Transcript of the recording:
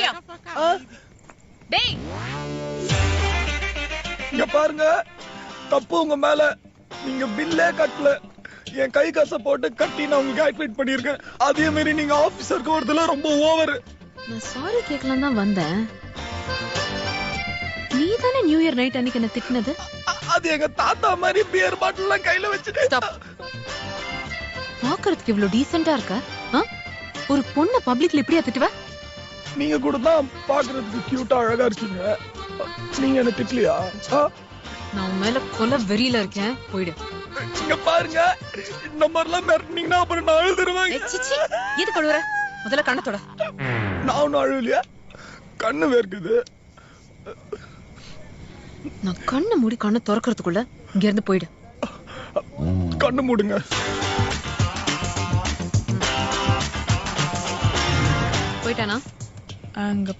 வெளியா டேய் இங்க பாருங்க, தப்பு உங்க மேல. நீங்க பில்லே கட்டல. என் கை காசை போட்டு கட்டி நான் உங்களுக்கு ஆக்டிவேட் பண்ணிருக்கேன். அதே மாதிரி நீங்க ஆபீசருக்கு வரதுல ரொம்ப ஓவர். நான் சாரி கேட்கலாம் தான் வந்தேன். நீ தானே நியூ இயர் நைட் அன்னைக்கு என்ன திட்டினது? அது எங்க தாத்தா மாதிரி பியர் பாட்டில் எல்லாம் கையில வச்சு. பாக்குறதுக்கு இவ்வளவு டீசென்ட்டா இருக்க. ஒரு பொண்ண பப்ளிக்ல இப்படியா திட்டுவ? நீங்க கூட தான் பாக்குறதுக்கு கியூட்டா அழகா இருக்கீங்க. நீங்க என்ன திட்டலையா? நான் உன் மேல கொலை வெறியில இருக்கேன். போயிடு. இங்க பாருங்க, இந்த மாதிரிலாம் மிரட்டினீங்கன்னா அப்புறம் நான் அழுதுருவேன். எதுக்கு அழுவுற? முதல்ல கண்ணத்தோட. நான் ஒன்னும் அழுவலையா? கண்ணு வேர்க்குது. நான் கண்ணை மூடி கண்ணை திறக்கிறதுக்குள்ள இங்க இருந்து போயிடு. கண்ணு மூடுங்க. போயிட்டானா? அங்க